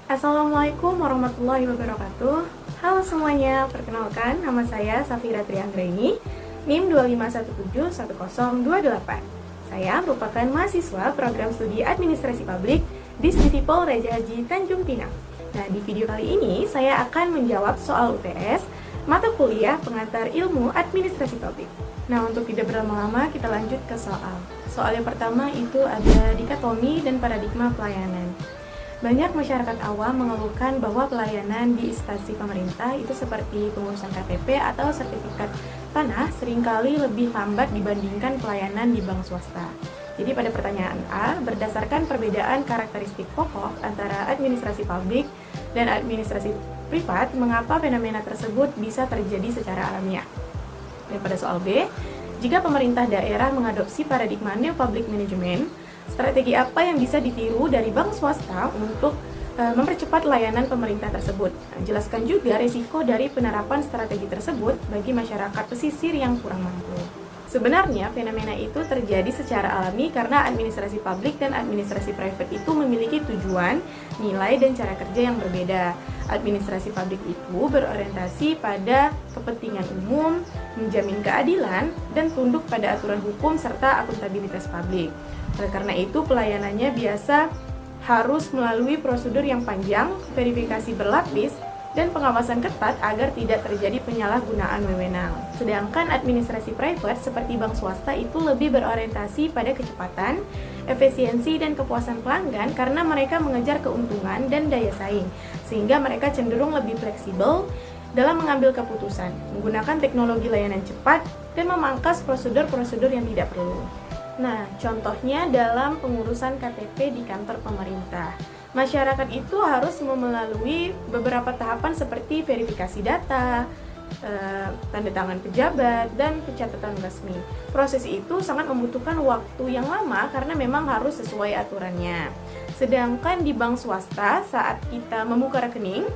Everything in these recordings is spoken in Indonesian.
Assalamualaikum warahmatullahi wabarakatuh. Halo semuanya, perkenalkan nama saya Safira Trianggraini, NIM 251710028. Saya merupakan mahasiswa program studi Administrasi Publik di Stivipol Raja Haji Tanjung Pinang. Nah, di video kali ini saya akan menjawab soal UTS mata kuliah pengantar ilmu administrasi publik. Nah, untuk tidak berlama-lama kita lanjut ke soal. Soal yang pertama itu ada dikotomi dan paradigma pelayanan. Banyak masyarakat awam mengeluhkan bahwa pelayanan di instansi pemerintah itu seperti pengurusan KTP atau sertifikat tanah seringkali lebih lambat dibandingkan pelayanan di bank swasta. Jadi pada pertanyaan A, berdasarkan perbedaan karakteristik pokok antara administrasi publik dan administrasi privat, mengapa fenomena tersebut bisa terjadi secara alamiah? Dan pada soal B, jika pemerintah daerah mengadopsi paradigma New Public Management, strategi apa yang bisa ditiru dari bank swasta untuk mempercepat layanan pemerintah tersebut? Nah, jelaskan juga risiko dari penerapan strategi tersebut bagi masyarakat pesisir yang kurang mampu. Sebenarnya fenomena itu terjadi secara alami karena administrasi publik dan administrasi private itu memiliki tujuan, nilai, dan cara kerja yang berbeda. Administrasi publik itu berorientasi pada kepentingan umum, menjamin keadilan, dan tunduk pada aturan hukum serta akuntabilitas publik. Oleh karena itu, pelayanannya biasa harus melalui prosedur yang panjang, verifikasi berlapis, dan pengawasan ketat agar tidak terjadi penyalahgunaan wewenang. Sedangkan administrasi private seperti bank swasta itu lebih berorientasi pada kecepatan, efisiensi, dan kepuasan pelanggan karena mereka mengejar keuntungan dan daya saing, sehingga mereka cenderung lebih fleksibel dalam mengambil keputusan, menggunakan teknologi layanan cepat, dan memangkas prosedur-prosedur yang tidak perlu. Nah, contohnya dalam pengurusan KTP di kantor pemerintah. Masyarakat itu harus melalui beberapa tahapan seperti verifikasi data, tanda tangan pejabat, dan pencatatan resmi. Proses itu sangat membutuhkan waktu yang lama karena memang harus sesuai aturannya. Sedangkan di bank swasta, saat kita membuka rekening,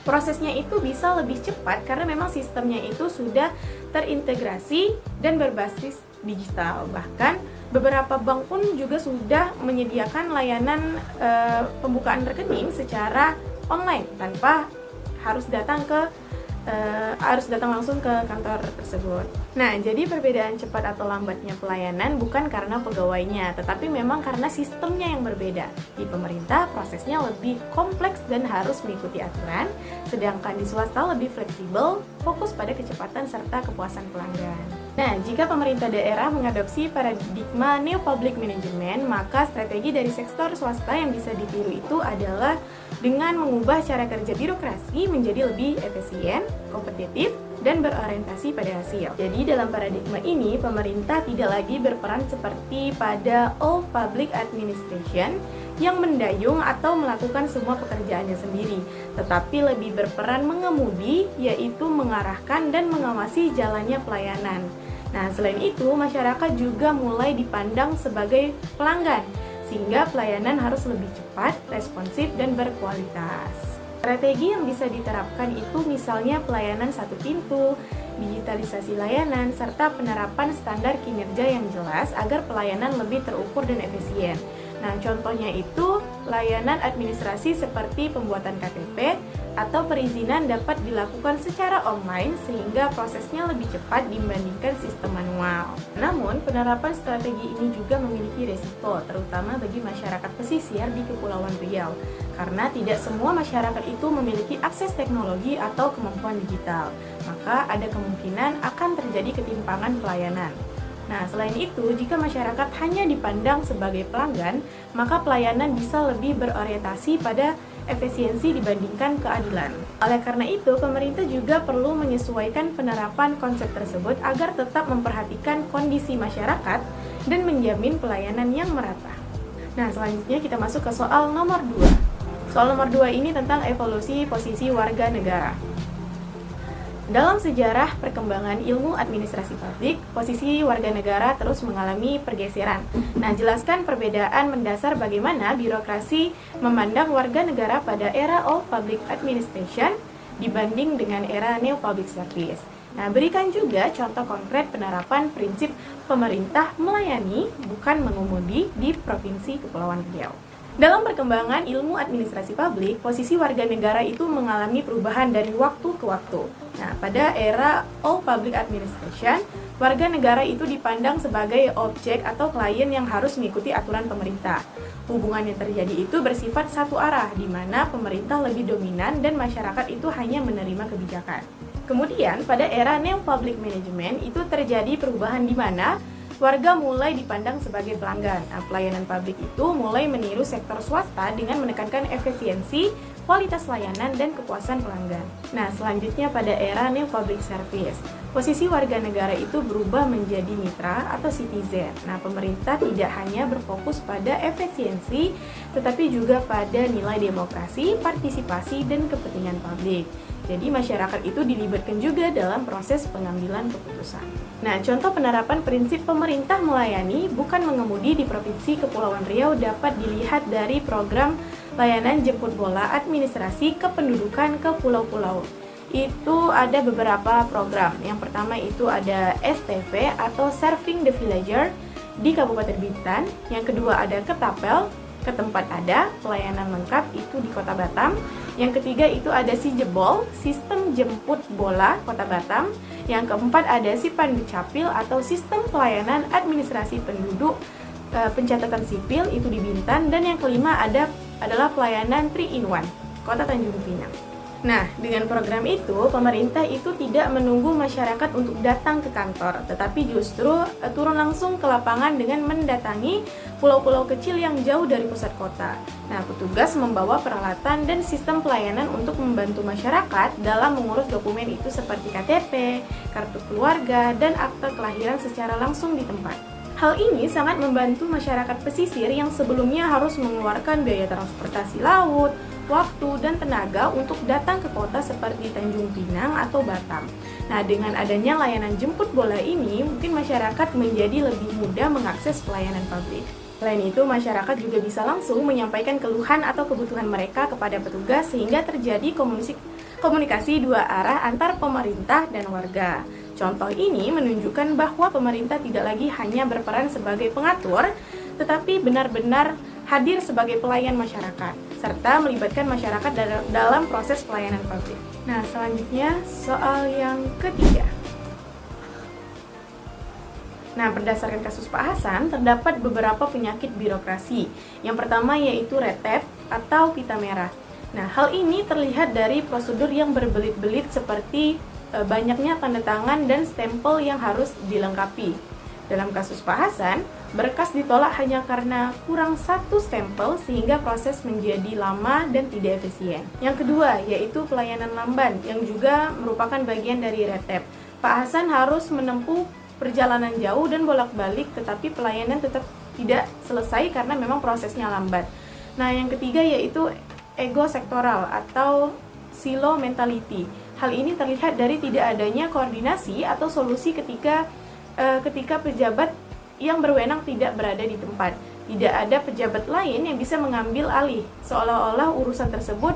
prosesnya itu bisa lebih cepat karena memang sistemnya itu sudah terintegrasi dan berbasis digital. Bahkan beberapa bank pun juga sudah menyediakan layanan pembukaan rekening secara online tanpa harus datang langsung ke kantor tersebut. Nah, jadi perbedaan cepat atau lambatnya pelayanan bukan karena pegawainya, tetapi memang karena sistemnya yang berbeda. Di pemerintah, prosesnya lebih kompleks dan harus mengikuti aturan, sedangkan di swasta lebih fleksibel, fokus pada kecepatan serta kepuasan pelanggan. Nah, jika pemerintah daerah mengadopsi paradigma New Public Management, maka strategi dari sektor swasta yang bisa ditiru itu adalah dengan mengubah cara kerja birokrasi menjadi lebih efisien, kompetitif, dan berorientasi pada hasil. Jadi dalam paradigma ini, pemerintah tidak lagi berperan seperti pada all public administration yang mendayung atau melakukan semua pekerjaannya sendiri, tetapi lebih berperan mengemudi, yaitu mengarahkan dan mengawasi jalannya pelayanan. Nah, selain itu, masyarakat juga mulai dipandang sebagai pelanggan, sehingga pelayanan harus lebih cepat, responsif, dan berkualitas. Strategi yang bisa diterapkan itu misalnya pelayanan satu pintu, digitalisasi layanan, serta penerapan standar kinerja yang jelas agar pelayanan lebih terukur dan efisien. Nah, contohnya itu layanan administrasi seperti pembuatan KTP atau perizinan dapat dilakukan secara online sehingga prosesnya lebih cepat dibandingkan sistem manual. Namun, penerapan strategi ini juga memiliki resiko, terutama bagi masyarakat pesisir di Kepulauan Riau, karena tidak semua masyarakat itu memiliki akses teknologi atau kemampuan digital, maka ada kemungkinan akan terjadi ketimpangan pelayanan. Nah, selain itu, jika masyarakat hanya dipandang sebagai pelanggan, maka pelayanan bisa lebih berorientasi pada efisiensi dibandingkan keadilan. Oleh karena itu, pemerintah juga perlu menyesuaikan penerapan konsep tersebut agar tetap memperhatikan kondisi masyarakat dan menjamin pelayanan yang merata. Nah, selanjutnya kita masuk ke soal nomor 2. Soal nomor 2 ini tentang evolusi posisi warga negara. Dalam sejarah perkembangan ilmu administrasi publik, posisi warga negara terus mengalami pergeseran. Nah, jelaskan perbedaan mendasar bagaimana birokrasi memandang warga negara pada era Old Public Administration dibanding dengan era New Public Service. Nah, berikan juga contoh konkret penerapan prinsip pemerintah melayani, bukan mengemudi di Provinsi Kepulauan Riau. Dalam perkembangan ilmu administrasi publik, posisi warga negara itu mengalami perubahan dari waktu ke waktu. Nah, pada era All Public Administration, warga negara itu dipandang sebagai objek atau klien yang harus mengikuti aturan pemerintah. Hubungan yang terjadi itu bersifat satu arah, di mana pemerintah lebih dominan dan masyarakat itu hanya menerima kebijakan. Kemudian, pada era New Public Management itu terjadi perubahan di mana warga mulai dipandang sebagai pelanggan. Nah, pelayanan publik itu mulai meniru sektor swasta dengan menekankan efisiensi, kualitas layanan, dan kepuasan pelanggan. Nah, selanjutnya pada era New Public Service, posisi warga negara itu berubah menjadi mitra atau citizen. Nah, pemerintah tidak hanya berfokus pada efisiensi, tetapi juga pada nilai demokrasi, partisipasi, dan kepentingan publik. Jadi masyarakat itu dilibatkan juga dalam proses pengambilan keputusan. Nah, contoh penerapan prinsip pemerintah melayani bukan mengemudi di Provinsi Kepulauan Riau dapat dilihat dari program layanan jemput bola administrasi kependudukan ke pulau-pulau. Itu ada beberapa program. Yang pertama itu ada STV atau Serving the Villager di Kabupaten Bintan. Yang kedua ada Ketapel, ke tempat ada, pelayanan lengkap itu di Kota Batam. Yang ketiga itu ada Si Jebol, sistem jemput bola Kota Batam. Yang keempat ada Si Pandu Capil atau sistem pelayanan administrasi penduduk pencatatan sipil itu di Bintan. Dan yang kelima adalah pelayanan 3-in-1 Kota Tanjung Pinang. Nah, dengan program itu, pemerintah itu tidak menunggu masyarakat untuk datang ke kantor, tetapi justru turun langsung ke lapangan dengan mendatangi pulau-pulau kecil yang jauh dari pusat kota. Nah, petugas membawa peralatan dan sistem pelayanan untuk membantu masyarakat dalam mengurus dokumen itu seperti KTP, kartu keluarga, dan akte kelahiran secara langsung di tempat. Hal ini sangat membantu masyarakat pesisir yang sebelumnya harus mengeluarkan biaya transportasi laut, waktu, dan tenaga untuk datang ke kota seperti Tanjung Pinang atau Batam. Nah, dengan adanya layanan jemput bola ini, mungkin masyarakat menjadi lebih mudah mengakses pelayanan publik. Selain itu, masyarakat juga bisa langsung menyampaikan keluhan atau kebutuhan mereka kepada petugas sehingga terjadi komunikasi dua arah antar pemerintah dan warga. Contoh ini menunjukkan bahwa pemerintah tidak lagi hanya berperan sebagai pengatur, tetapi benar-benar hadir sebagai pelayan masyarakat, serta melibatkan masyarakat dalam proses pelayanan publik. Nah, selanjutnya soal yang ketiga. Nah, berdasarkan kasus Pak Hasan, terdapat beberapa penyakit birokrasi. Yang pertama yaitu retep atau pita merah. Nah, hal ini terlihat dari prosedur yang berbelit-belit seperti banyaknya tanda tangan dan stempel yang harus dilengkapi. Dalam kasus Pak Hasan, berkas ditolak hanya karena kurang satu stempel sehingga proses menjadi lama dan tidak efisien. Yang kedua yaitu pelayanan lamban yang juga merupakan bagian dari retep. Pak Hasan harus menempuh perjalanan jauh dan bolak-balik, tetapi pelayanan tetap tidak selesai karena memang prosesnya lambat. Nah, yang ketiga yaitu ego sektoral atau silo mentality. Hal ini terlihat dari tidak adanya koordinasi atau solusi ketika pejabat yang berwenang tidak berada di tempat. Tidak ada pejabat lain yang bisa mengambil alih, seolah-olah urusan tersebut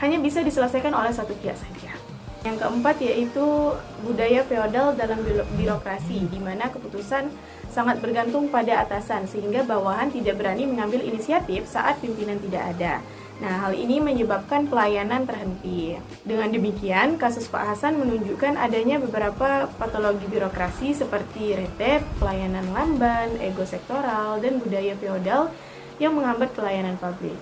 hanya bisa diselesaikan oleh satu pihak saja. Yang keempat yaitu budaya feodal dalam birokrasi, di mana keputusan sangat bergantung pada atasan, sehingga bawahan tidak berani mengambil inisiatif saat pimpinan tidak ada. Nah, hal ini menyebabkan pelayanan terhenti. Dengan demikian, kasus Pak Hasan menunjukkan adanya beberapa patologi birokrasi seperti retep, pelayanan lamban, ego sektoral, dan budaya feodal yang menghambat pelayanan publik.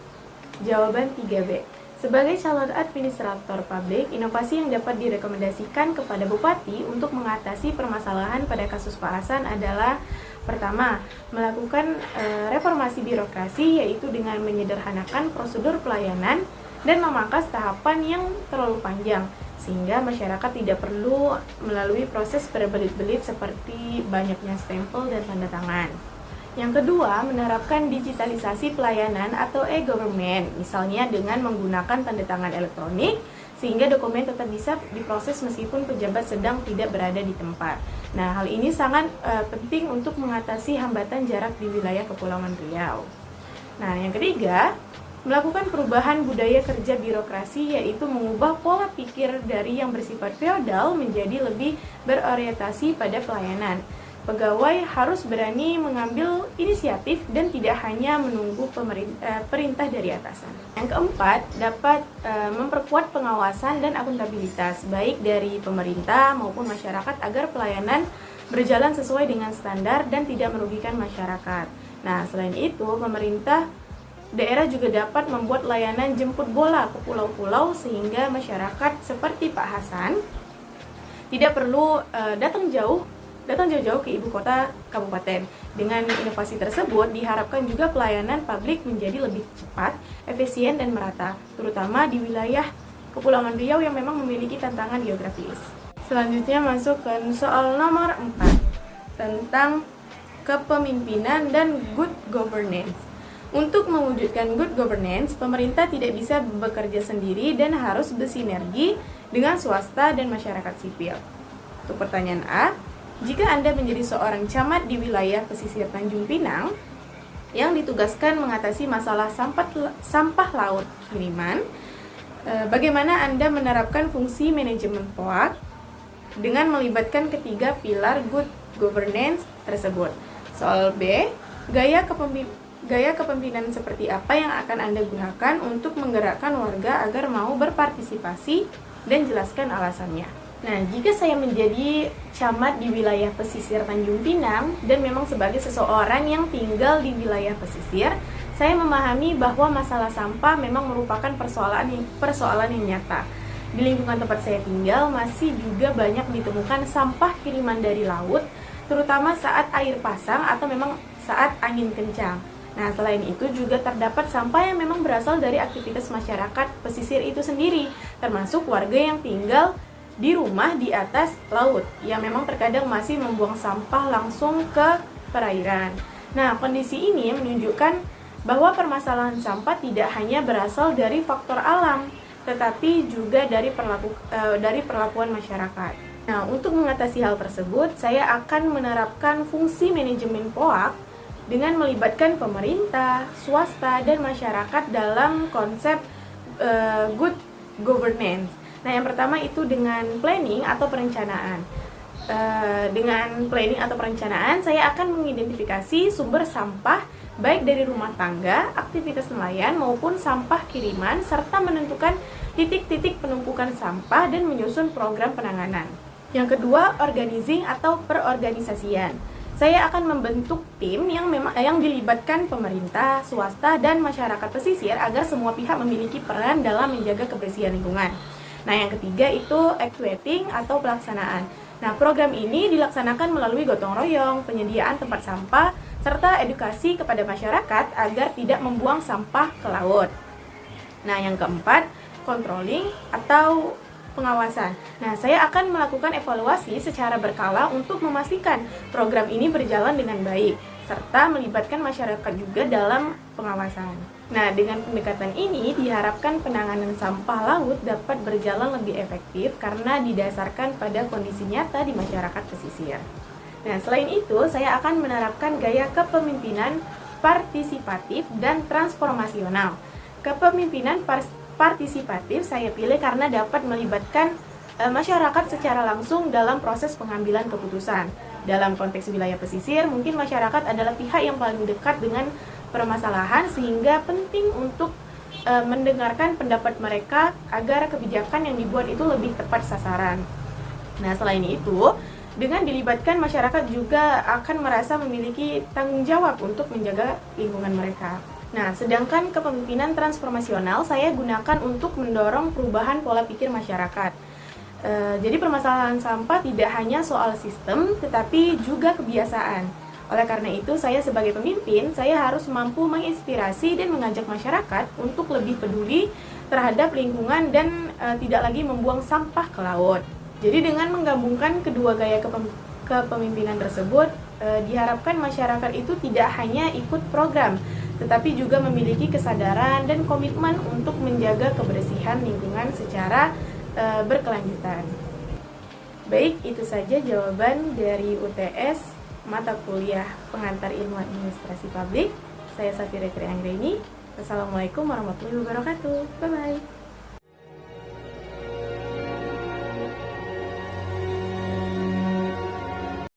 Jawaban 3B. Sebagai calon administrator publik, inovasi yang dapat direkomendasikan kepada Bupati untuk mengatasi permasalahan pada kasus Pak Hasan adalah: pertama, melakukan reformasi birokrasi, yaitu dengan menyederhanakan prosedur pelayanan dan memangkas tahapan yang terlalu panjang, sehingga masyarakat tidak perlu melalui proses berbelit-belit seperti banyaknya stempel dan tanda tangan. Yang kedua, menerapkan digitalisasi pelayanan atau e-government, misalnya dengan menggunakan tanda tangan elektronik, sehingga dokumen tetap bisa diproses meskipun pejabat sedang tidak berada di tempat. Nah, hal ini sangat penting untuk mengatasi hambatan jarak di wilayah Kepulauan Riau. Nah, yang ketiga, melakukan perubahan budaya kerja birokrasi, yaitu mengubah pola pikir dari yang bersifat feodal menjadi lebih berorientasi pada pelayanan. pegawai harus berani mengambil inisiatif dan tidak hanya menunggu perintah dari atasan. Yang keempat, dapat memperkuat pengawasan dan akuntabilitas baik dari pemerintah maupun masyarakat agar pelayanan berjalan sesuai dengan standar dan tidak merugikan masyarakat. Nah, selain itu, pemerintah daerah juga dapat membuat layanan jemput bola ke pulau-pulau sehingga masyarakat seperti Pak Hasan tidak perlu datang jauh-jauh ke ibu kota kabupaten. Dengan inovasi tersebut, diharapkan juga pelayanan publik menjadi lebih cepat, efisien, dan merata, terutama di wilayah Kepulauan Riau yang memang memiliki tantangan geografis. Selanjutnya masuk ke soal nomor 4, tentang kepemimpinan dan good governance. Untuk mewujudkan good governance, pemerintah tidak bisa bekerja sendiri dan harus bersinergi dengan swasta dan masyarakat sipil. Untuk pertanyaan A, jika Anda menjadi seorang camat di wilayah pesisir Tanjung Pinang yang ditugaskan mengatasi masalah sampah laut kiriman, bagaimana Anda menerapkan fungsi manajemen POAK dengan melibatkan ketiga pilar good governance tersebut? Soal B, gaya kepemimpinan seperti apa yang akan Anda gunakan untuk menggerakkan warga agar mau berpartisipasi dan jelaskan alasannya. Nah, jika saya menjadi camat di wilayah pesisir Tanjung Pinang dan memang sebagai seseorang yang tinggal di wilayah pesisir, saya memahami bahwa masalah sampah memang merupakan persoalan yang nyata. Di lingkungan tempat saya tinggal masih juga banyak ditemukan sampah kiriman dari laut, terutama saat air pasang atau memang saat angin kencang. Nah, selain itu juga terdapat sampah yang memang berasal dari aktivitas masyarakat pesisir itu sendiri, termasuk warga yang tinggal di rumah di atas laut, yang memang terkadang masih membuang sampah langsung ke perairan. Nah, kondisi ini menunjukkan bahwa permasalahan sampah tidak hanya berasal dari faktor alam, tetapi juga dari perlakuan masyarakat. Nah, untuk mengatasi hal tersebut, saya akan menerapkan fungsi manajemen POAK dengan melibatkan pemerintah, swasta, dan masyarakat dalam konsep good governance. Nah, yang pertama itu dengan planning atau perencanaan. Dengan planning atau perencanaan, saya akan mengidentifikasi sumber sampah baik dari rumah tangga, aktivitas nelayan, maupun sampah kiriman, serta menentukan titik-titik penumpukan sampah dan menyusun program penanganan. Yang kedua, organizing atau perorganisasian. Saya akan membentuk tim yang dilibatkan pemerintah, swasta, dan masyarakat pesisir agar semua pihak memiliki peran dalam menjaga kebersihan lingkungan. Nah, yang ketiga itu actuating atau pelaksanaan. Nah, program ini dilaksanakan melalui gotong royong, penyediaan tempat sampah, serta edukasi kepada masyarakat agar tidak membuang sampah ke laut. Nah, yang keempat, controlling atau pengawasan. Nah, saya akan melakukan evaluasi secara berkala untuk memastikan program ini berjalan dengan baik, serta melibatkan masyarakat juga dalam pengawasan. Nah, dengan pendekatan ini diharapkan penanganan sampah laut dapat berjalan lebih efektif karena didasarkan pada kondisi nyata di masyarakat pesisir. Nah, selain itu, saya akan menerapkan gaya kepemimpinan partisipatif dan transformasional. Kepemimpinan partisipatif saya pilih karena dapat melibatkan masyarakat secara langsung dalam proses pengambilan keputusan. Dalam konteks wilayah pesisir, mungkin masyarakat adalah pihak yang paling dekat dengan permasalahan sehingga penting untuk mendengarkan pendapat mereka agar kebijakan yang dibuat itu lebih tepat sasaran. Nah, selain itu, dengan dilibatkan masyarakat juga akan merasa memiliki tanggung jawab untuk menjaga lingkungan mereka. Nah, sedangkan kepemimpinan transformasional saya gunakan untuk mendorong perubahan pola pikir masyarakat. Jadi permasalahan sampah tidak hanya soal sistem, tetapi juga kebiasaan. Oleh karena itu, saya sebagai pemimpin, saya harus mampu menginspirasi dan mengajak masyarakat untuk lebih peduli terhadap lingkungan dan tidak lagi membuang sampah ke laut. Jadi dengan menggabungkan kedua gaya kepemimpinan tersebut, diharapkan masyarakat itu tidak hanya ikut program, tetapi juga memiliki kesadaran dan komitmen untuk menjaga kebersihan lingkungan secara berkelanjutan. Baik, itu saja jawaban dari UTS mata kuliah pengantar ilmu administrasi publik. Saya Safira Trianggreni. Wassalamualaikum warahmatullahi wabarakatuh. Bye-bye.